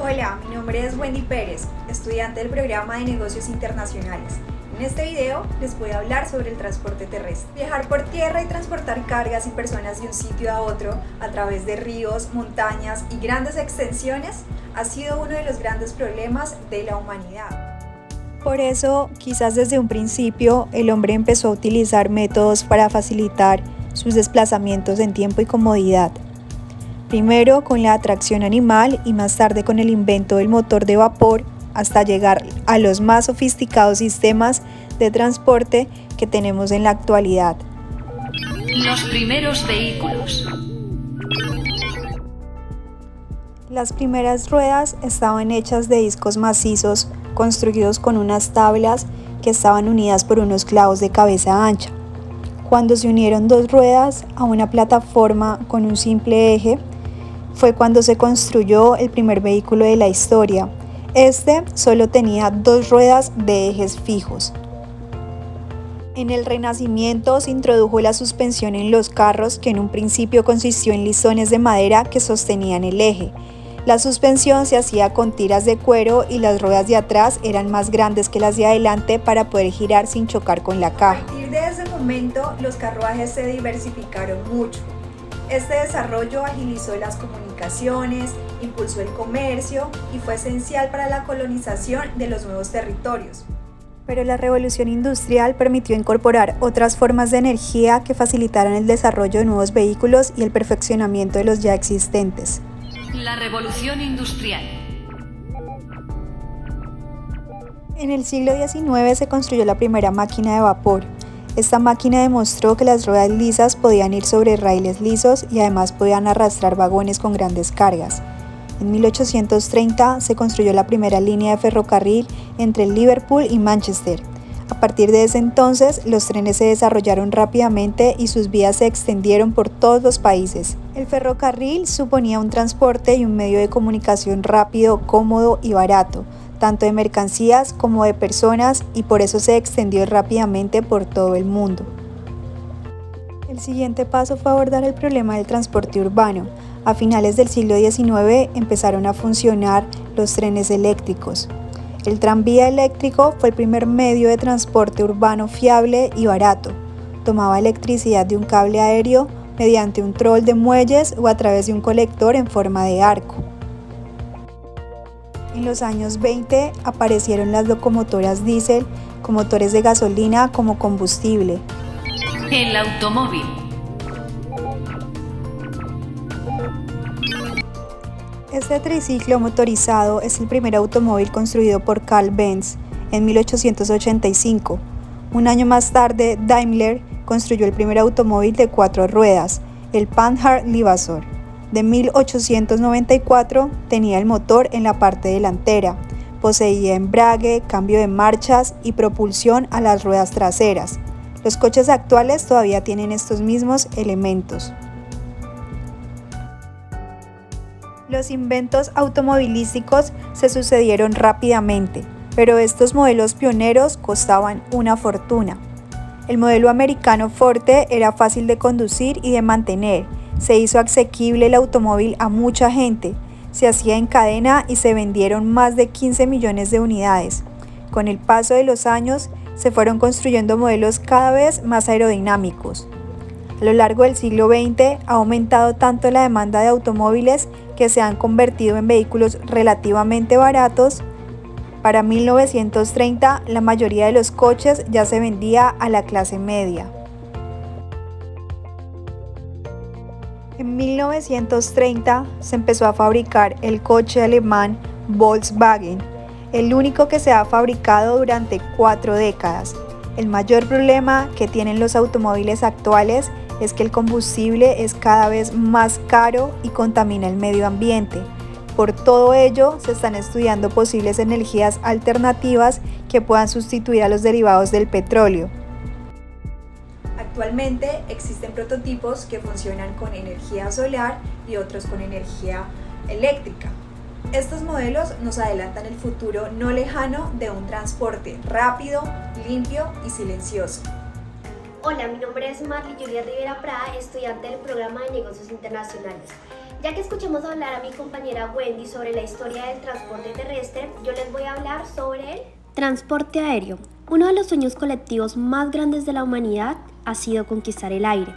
Hola, mi nombre es Wendy Pérez, estudiante del programa de Negocios Internacionales. En este video les voy a hablar sobre el transporte terrestre. Viajar por tierra y transportar cargas y personas de un sitio a otro a través de ríos, montañas y grandes extensiones ha sido uno de los grandes problemas de la humanidad. Por eso, quizás desde un principio, el hombre empezó a utilizar métodos para facilitar sus desplazamientos en tiempo y comodidad. Primero con la atracción animal y más tarde con el invento del motor de vapor, hasta llegar a los más sofisticados sistemas de transporte que tenemos en la actualidad. Los primeros vehículos. Las primeras ruedas estaban hechas de discos macizos construidos con unas tablas que estaban unidas por unos clavos de cabeza ancha. Cuando se unieron dos ruedas a una plataforma con un simple eje, fue cuando se construyó el primer vehículo de la historia. Este solo tenía dos ruedas de ejes fijos. En el Renacimiento se introdujo la suspensión en los carros, que en un principio consistió en listones de madera que sostenían el eje. La suspensión se hacía con tiras de cuero y las ruedas de atrás eran más grandes que las de adelante para poder girar sin chocar con la caja. A partir de ese momento, los carruajes se diversificaron mucho. Este desarrollo agilizó las comunicaciones, impulsó el comercio y fue esencial para la colonización de los nuevos territorios. Pero la revolución industrial permitió incorporar otras formas de energía que facilitaron el desarrollo de nuevos vehículos y el perfeccionamiento de los ya existentes. La revolución industrial. En el siglo XIX se construyó la primera máquina de vapor. Esta máquina demostró que las ruedas lisas podían ir sobre raíles lisos y además podían arrastrar vagones con grandes cargas. En 1830 se construyó la primera línea de ferrocarril entre Liverpool y Manchester. A partir de ese entonces, los trenes se desarrollaron rápidamente y sus vías se extendieron por todos los países. El ferrocarril suponía un transporte y un medio de comunicación rápido, cómodo y barato, tanto de mercancías como de personas, y por eso se extendió rápidamente por todo el mundo. El siguiente paso fue abordar el problema del transporte urbano. A finales del siglo XIX empezaron a funcionar los trenes eléctricos. El tranvía eléctrico fue el primer medio de transporte urbano fiable y barato. Tomaba electricidad de un cable aéreo mediante un trol de muelles o a través de un colector en forma de arco. En los años 20 aparecieron las locomotoras diésel con motores de gasolina como combustible. El automóvil. Este triciclo motorizado es el primer automóvil construido por Carl Benz en 1885. Un año más tarde, Daimler construyó el primer automóvil de 4 ruedas, el Panhard Levassor. De 1894 tenía el motor en la parte delantera, poseía embrague, cambio de marchas y propulsión a las ruedas traseras. Los coches actuales todavía tienen estos mismos elementos. Los inventos automovilísticos se sucedieron rápidamente, pero estos modelos pioneros costaban una fortuna. El modelo americano Forte era fácil de conducir y de mantener. Se hizo asequible el automóvil a mucha gente, se hacía en cadena y se vendieron más de 15 millones de unidades. Con el paso de los años, se fueron construyendo modelos cada vez más aerodinámicos. A lo largo del siglo XX ha aumentado tanto la demanda de automóviles que se han convertido en vehículos relativamente baratos. Para 1930, la mayoría de los coches ya se vendía a la clase media. En 1930 se empezó a fabricar el coche alemán Volkswagen, el único que se ha fabricado durante 4 décadas. El mayor problema que tienen los automóviles actuales es que el combustible es cada vez más caro y contamina el medio ambiente. Por todo ello, se están estudiando posibles energías alternativas que puedan sustituir a los derivados del petróleo. Actualmente existen prototipos que funcionan con energía solar y otros con energía eléctrica. Estos modelos nos adelantan el futuro no lejano de un transporte rápido, limpio y silencioso. Hola, mi nombre es Marly Julia Rivera Prada, estudiante del programa de Negocios Internacionales. Ya que escuchamos hablar a mi compañera Wendy sobre la historia del transporte terrestre, yo les voy a hablar sobre el transporte aéreo. Uno de los sueños colectivos más grandes de la humanidad ha sido conquistar el aire.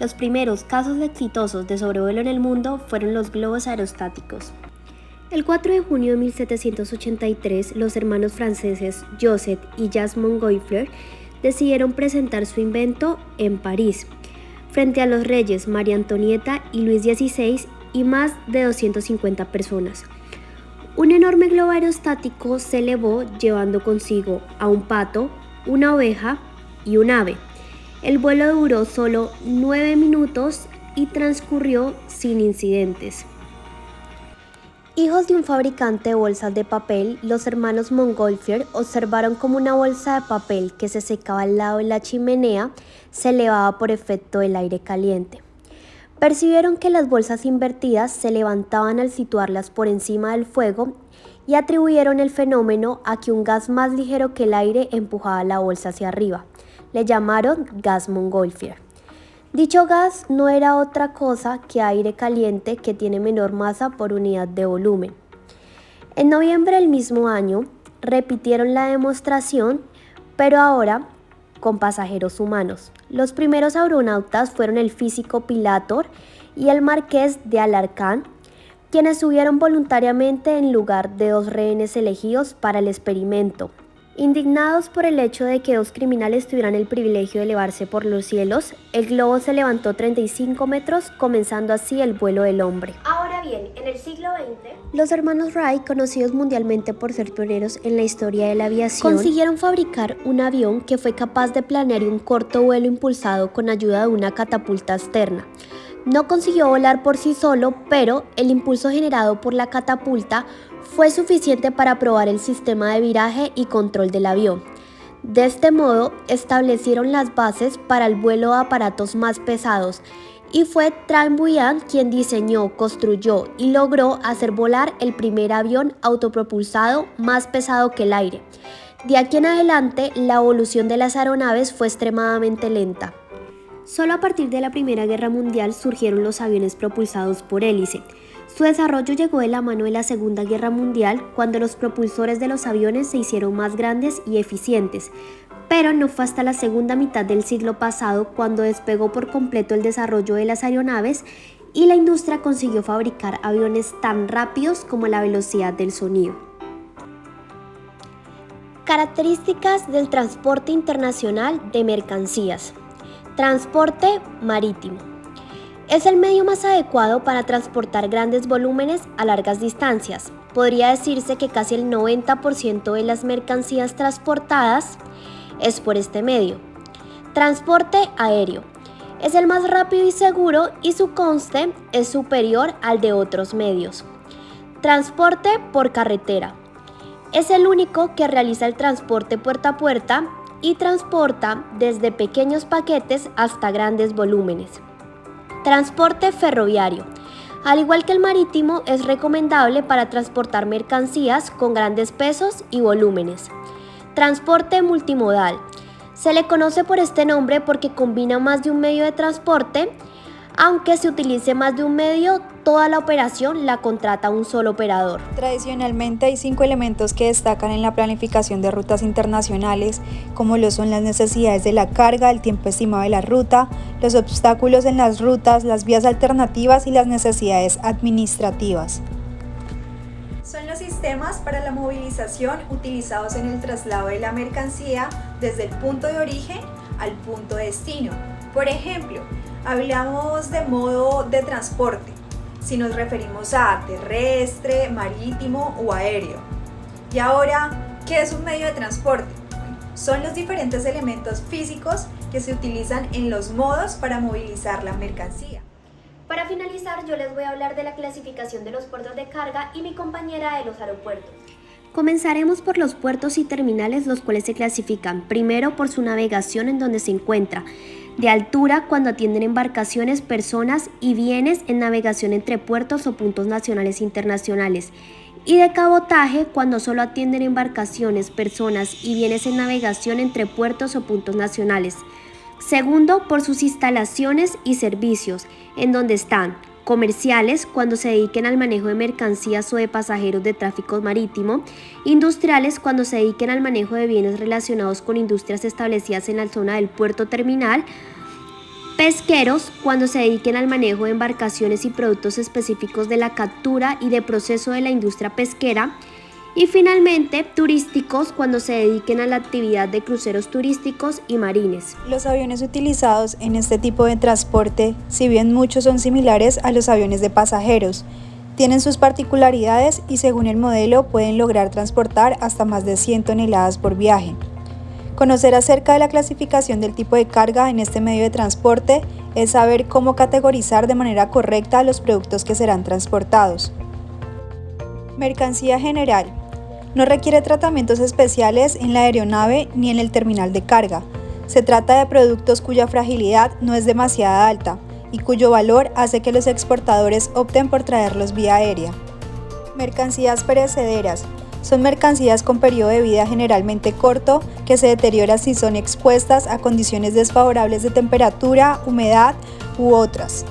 Los primeros casos exitosos de sobrevuelo en el mundo fueron los globos aerostáticos. El 4 de junio de 1783, los hermanos franceses Joseph y Jacques Montgolfier decidieron presentar su invento en París, frente a los reyes María Antonieta y Luis XVI y más de 250 personas. Un enorme globo aerostático se elevó llevando consigo a un pato, una oveja y un ave. El vuelo duró solo 9 minutos y transcurrió sin incidentes. Hijos de un fabricante de bolsas de papel, los hermanos Montgolfier observaron cómo una bolsa de papel que se secaba al lado de la chimenea se elevaba por efecto del aire caliente. Percibieron que las bolsas invertidas se levantaban al situarlas por encima del fuego y atribuyeron el fenómeno a que un gas más ligero que el aire empujaba la bolsa hacia arriba. Le llamaron gas Montgolfier. Dicho gas no era otra cosa que aire caliente que tiene menor masa por unidad de volumen. En noviembre del mismo año repitieron la demostración, pero ahora con pasajeros humanos. Los primeros astronautas fueron el físico Pilator y el marqués de Alarcán, quienes subieron voluntariamente en lugar de 2 rehenes elegidos para el experimento. Indignados por el hecho de que 2 criminales tuvieran el privilegio de elevarse por los cielos, el globo se levantó 35 metros, comenzando así el vuelo del hombre. Ahora bien, en el siglo XX, los hermanos Wright, conocidos mundialmente por ser pioneros en la historia de la aviación, consiguieron fabricar un avión que fue capaz de planear un corto vuelo impulsado con ayuda de una catapulta externa. No consiguió volar por sí solo, pero el impulso generado por la catapulta fue suficiente para probar el sistema de viraje y control del avión. De este modo, establecieron las bases para el vuelo de aparatos más pesados, y fue Trambullán quien diseñó, construyó y logró hacer volar el primer avión autopropulsado más pesado que el aire. De aquí en adelante, la evolución de las aeronaves fue extremadamente lenta. Solo a partir de la Primera Guerra Mundial surgieron los aviones propulsados por hélice. Su desarrollo llegó de la mano de la Segunda Guerra Mundial, cuando los propulsores de los aviones se hicieron más grandes y eficientes, pero no fue hasta la segunda mitad del siglo pasado cuando despegó por completo el desarrollo de las aeronaves y la industria consiguió fabricar aviones tan rápidos como la velocidad del sonido. Características del transporte internacional de mercancías. Transporte marítimo. Es el medio más adecuado para transportar grandes volúmenes a largas distancias. Podría decirse que casi el 90% de las mercancías transportadas es por este medio. Transporte aéreo. Es el más rápido y seguro y su coste es superior al de otros medios. Transporte por carretera. Es el único que realiza el transporte puerta a puerta y transporta desde pequeños paquetes hasta grandes volúmenes. Transporte ferroviario. Al igual que el marítimo, es recomendable para transportar mercancías con grandes pesos y volúmenes. Transporte multimodal. Se le conoce por este nombre porque combina más de un medio de transporte. Aunque se utilice más de un medio, toda la operación la contrata un solo operador. Tradicionalmente hay 5 elementos que destacan en la planificación de rutas internacionales, como lo son las necesidades de la carga, el tiempo estimado de la ruta, los obstáculos en las rutas, las vías alternativas y las necesidades administrativas. Son los sistemas para la movilización utilizados en el traslado de la mercancía desde el punto de origen al punto de destino. Por ejemplo, hablamos de modo de transporte, si nos referimos a terrestre, marítimo o aéreo. Y ahora, ¿qué es un medio de transporte? Son los diferentes elementos físicos que se utilizan en los modos para movilizar la mercancía. Para finalizar, yo les voy a hablar de la clasificación de los puertos de carga y mi compañera de los aeropuertos. Comenzaremos por los puertos y terminales, los cuales se clasifican primero por su navegación en donde se encuentra, de altura cuando atienden embarcaciones, personas y bienes en navegación entre puertos o puntos nacionales e internacionales, y de cabotaje cuando solo atienden embarcaciones, personas y bienes en navegación entre puertos o puntos nacionales. Segundo, por sus instalaciones y servicios, en donde están comerciales cuando se dediquen al manejo de mercancías o de pasajeros de tráfico marítimo, industriales cuando se dediquen al manejo de bienes relacionados con industrias establecidas en la zona del puerto terminal, pesqueros cuando se dediquen al manejo de embarcaciones y productos específicos de la captura y de proceso de la industria pesquera, y finalmente turísticos cuando se dediquen a la actividad de cruceros turísticos y marines. Los aviones utilizados en este tipo de transporte, si bien muchos son similares a los aviones de pasajeros, tienen sus particularidades y según el modelo pueden lograr transportar hasta más de 100 toneladas por viaje. Conocer acerca de la clasificación del tipo de carga en este medio de transporte es saber cómo categorizar de manera correcta los productos que serán transportados. Mercancía general. No requiere tratamientos especiales en la aeronave ni en el terminal de carga. Se trata de productos cuya fragilidad no es demasiado alta y cuyo valor hace que los exportadores opten por traerlos vía aérea. Mercancías perecederas. Son mercancías con periodo de vida generalmente corto que se deterioran si son expuestas a condiciones desfavorables de temperatura, humedad u otras.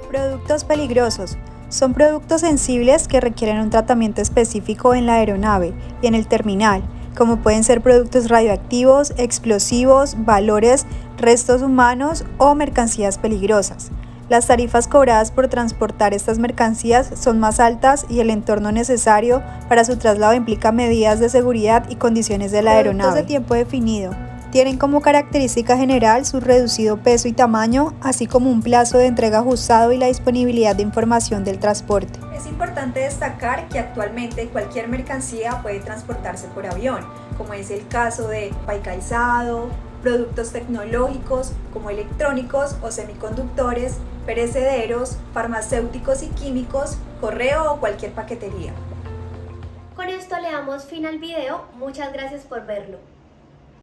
Productos peligrosos. Son productos sensibles que requieren un tratamiento específico en la aeronave y en el terminal, como pueden ser productos radioactivos, explosivos, valores, restos humanos o mercancías peligrosas. Las tarifas cobradas por transportar estas mercancías son más altas y el entorno necesario para su traslado implica medidas de seguridad y condiciones de la aeronave. Productos de tiempo definido. Tienen como característica general su reducido peso y tamaño, así como un plazo de entrega ajustado y la disponibilidad de información del transporte. Es importante destacar que actualmente cualquier mercancía puede transportarse por avión, como es el caso de paicalizado, productos tecnológicos como electrónicos o semiconductores, perecederos, farmacéuticos y químicos, correo o cualquier paquetería. Con esto le damos fin al video, muchas gracias por verlo.